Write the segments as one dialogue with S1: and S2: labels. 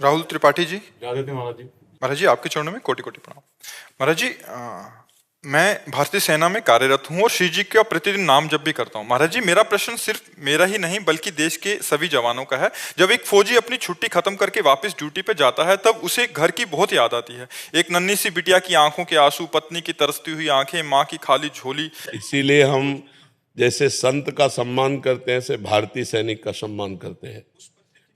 S1: राहुल त्रिपाठी जी।
S2: राधे महाराज जी।
S1: महाराज जी, आपके चरणों में कोटि कोटि प्रणाम। महाराज जी, मैं भारतीय सेना में कार्यरत हूँ और श्री जी का प्रतिदिन नाम जप भी करता हूँ। महाराज जी, मेरा प्रश्न सिर्फ मेरा ही नहीं बल्कि देश के सभी जवानों का है। जब एक फौजी अपनी छुट्टी खत्म करके वापस ड्यूटी पे जाता है तब उसे घर की बहुत याद आती है। एक नन्ही सी बिटिया की आंखों के आंसू, पत्नी की तरसती हुई आंखें, माँ की खाली झोली।
S3: इसीलिए हम जैसे संत का सम्मान करते हैं ऐसे भारतीय सैनिक का सम्मान करते हैं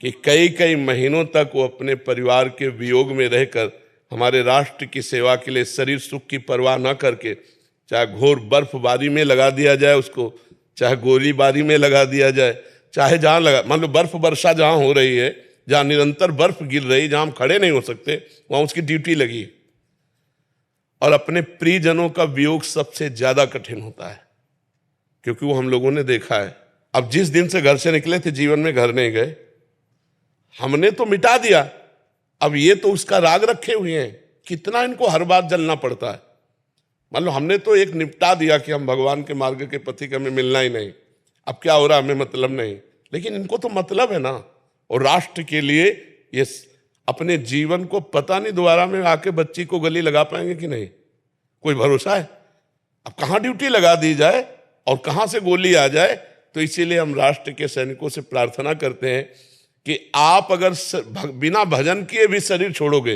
S3: कि कई कई महीनों तक वो अपने परिवार के वियोग में रहकर हमारे राष्ट्र की सेवा के लिए शरीर सुख की परवाह न करके, चाहे घोर बर्फबारी में लगा दिया जाए उसको, चाहे गोलीबारी में लगा दिया जाए, चाहे जहाँ लगा, मान लो बर्फ वर्षा जहाँ हो रही है, जहाँ निरंतर बर्फ गिर रही, जहाँ हम खड़े नहीं हो सकते, वहाँ उसकी ड्यूटी लगी। और अपने प्रियजनों का वियोग सबसे ज्यादा कठिन होता है, क्योंकि वो हम लोगों ने देखा है। अब जिस दिन से घर से निकले थे जीवन में घर नहीं गए, हमने तो मिटा दिया, अब ये तो उसका राग रखे हुए हैं, कितना इनको हर बार जलना पड़ता है। मान लो हमने तो एक निपटा दिया कि हम भगवान के मार्ग के पथिक, हमें मिलना ही नहीं, अब क्या हो रहा हमें मतलब नहीं, लेकिन इनको तो मतलब है ना। और राष्ट्र के लिए ये अपने जीवन को पता नहीं दोबारा में आके बच्ची को गली लगा पाएंगे कि नहीं, कोई भरोसा है। अब कहाँ ड्यूटी लगा दी जाए और कहाँ से गोली आ जाए। तो इसीलिए हम राष्ट्र के सैनिकों से प्रार्थना करते हैं कि आप अगर बिना भजन किए भी शरीर छोड़ोगे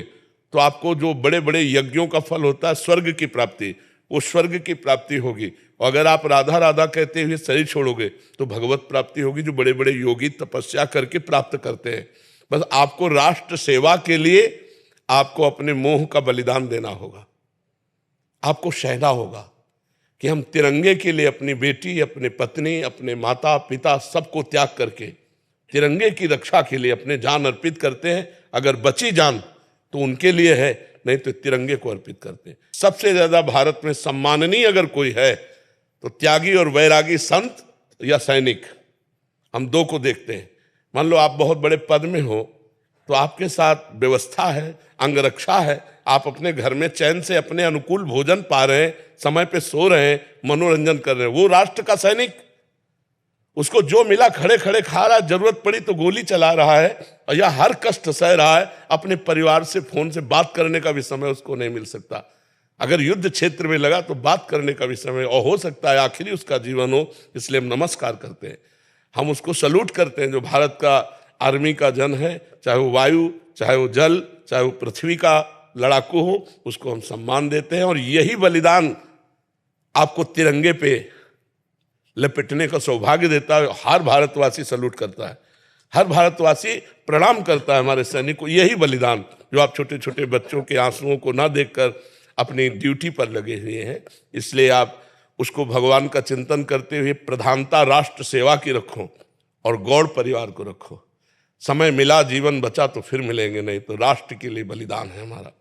S3: तो आपको जो बड़े बड़े यज्ञों का फल होता है स्वर्ग की प्राप्ति, वो स्वर्ग की प्राप्ति होगी। और अगर आप राधा राधा कहते हुए शरीर छोड़ोगे तो भगवत प्राप्ति होगी, जो बड़े बड़े योगी तपस्या करके प्राप्त करते हैं। बस आपको राष्ट्र सेवा के लिए आपको अपने मोह का बलिदान देना होगा, आपको सहना होगा कि हम तिरंगे के लिए अपनी बेटी, अपने पत्नी, अपने माता पिता सबको त्याग करके तिरंगे की रक्षा के लिए अपने जान अर्पित करते हैं। अगर बची जान तो उनके लिए है, नहीं तो तिरंगे को अर्पित करते हैं। सबसे ज्यादा भारत में सम्माननीय अगर कोई है तो त्यागी और वैरागी संत या सैनिक, हम दो को देखते हैं। मान लो आप बहुत बड़े पद में हो तो आपके साथ व्यवस्था है, अंगरक्षा है, आप अपने घर में चैन से अपने अनुकूल भोजन पा रहे हैं, समय पे सो रहे हैं, मनोरंजन कर रहे हैं। वो राष्ट्र का सैनिक, उसको जो मिला खड़े खड़े खा रहा है, जरूरत पड़ी तो गोली चला रहा है, और या हर कष्ट सह रहा है। अपने परिवार से फोन से बात करने का भी समय उसको नहीं मिल सकता। अगर युद्ध क्षेत्र में लगा तो बात करने का भी समय, और हो सकता है आखिरी उसका जीवन हो, इसलिए हम नमस्कार करते हैं, हम उसको सल्यूट करते हैं। जो भारत का आर्मी का जन है, चाहे वो वायु, चाहे वो जल, चाहे वो पृथ्वी का लड़ाकू हो, उसको हम सम्मान देते हैं। और यही बलिदान आपको तिरंगे पे लपेटने का सौभाग्य देता है। हर भारतवासी सल्यूट करता है, हर भारतवासी प्रणाम करता है हमारे सैनिक को। यही बलिदान जो आप छोटे छोटे बच्चों के आंसुओं को ना देखकर अपनी ड्यूटी पर लगे हुए हैं, इसलिए आप उसको भगवान का चिंतन करते हुए प्रधानता राष्ट्र सेवा की रखो और गौड़ परिवार को रखो। समय मिला, जीवन बचा तो फिर मिलेंगे, नहीं तो राष्ट्र के लिए बलिदान है हमारा।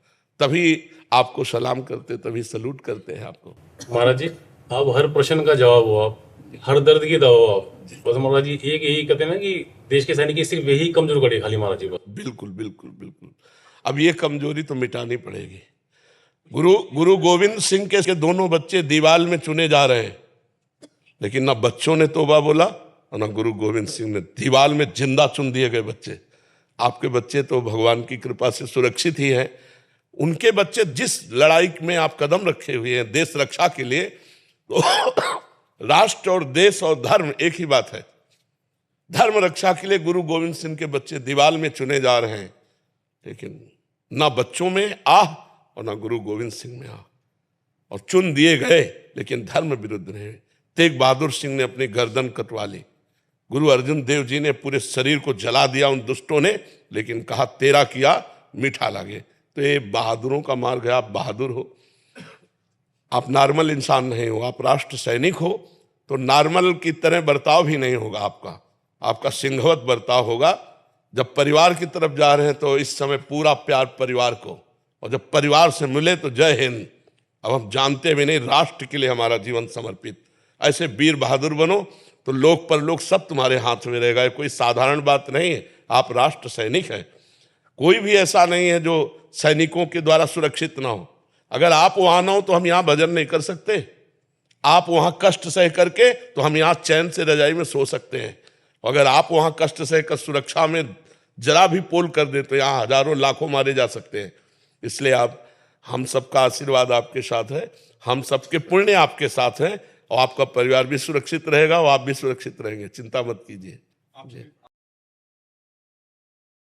S3: तभी आपको सलाम करते, तभी सल्यूट करते हैं आपको।
S2: महाराज जी, आप हर प्रश्न का जवाब हो, आप हर दर्द की दवा हो आप। बस महाराज जी एक यही कहते हैं ना कि देश के सैनिक की सिर्फ यही कमजोर कड़ी खाली महाराज जी।
S3: बिल्कुल बिल्कुल बिल्कुल, अब ये कमजोरी तो मिटानी पड़ेगी। गुरु गोविंद सिंह के दोनों बच्चे दीवाल में चुने जा रहे हैं, लेकिन ना बच्चों ने तोबा बोला और ना गुरु गोविंद सिंह ने। दीवाल में जिंदा चुन दिए गए बच्चे। आपके बच्चे तो भगवान की कृपा से सुरक्षित ही हैं। उनके बच्चे जिस लड़ाई में आप कदम रखे हुए हैं देश रक्षा के लिए, तो राष्ट्र और देश और धर्म एक ही बात है। धर्म रक्षा के लिए गुरु गोविंद सिंह के बच्चे दीवाल में चुने जा रहे हैं, लेकिन ना बच्चों में आह और ना गुरु गोविंद सिंह में आह। और चुन दिए गए लेकिन धर्म विरुद्ध रहे। तेग बहादुर सिंह ने अपनी गर्दन कटवा ली, गुरु अर्जुन देव जी ने पूरे शरीर को जला दिया उन दुष्टों ने, लेकिन कहा तेरा किया मीठा लागे। तो ये बहादुरों का मार्ग है। आप बहादुर हो, आप नॉर्मल इंसान नहीं हो, आप राष्ट्र सैनिक हो, तो नॉर्मल की तरह बर्ताव भी नहीं होगा आपका सिंहवत बर्ताव होगा। जब परिवार की तरफ जा रहे हैं तो इस समय पूरा प्यार परिवार को, और जब परिवार से मिले तो जय हिंद। अब हम जानते भी नहीं, राष्ट्र के लिए हमारा जीवन समर्पित। ऐसे वीर बहादुर बनो तो लोक परलोक सब तुम्हारे हाथ में रहेगा। कोई साधारण बात नहीं है, आप राष्ट्र सैनिक हैं। कोई भी ऐसा नहीं है जो सैनिकों के द्वारा सुरक्षित ना हो। अगर आप वहां ना हो तो हम यहाँ भजन नहीं कर सकते, आप वहां कष्ट सह करके तो हम यहाँ चैन से रजाई में सो सकते हैं। अगर आप वहां कष्ट सह कर सुरक्षा में जरा भी पोल कर दे तो यहाँ हजारों लाखों मारे जा सकते हैं। इसलिए आप, हम सबका आशीर्वाद आपके साथ है, हम सबके पुण्य आपके साथ हैं, और आपका परिवार भी सुरक्षित रहेगा और आप भी सुरक्षित रहेंगे, चिंता मत कीजिए।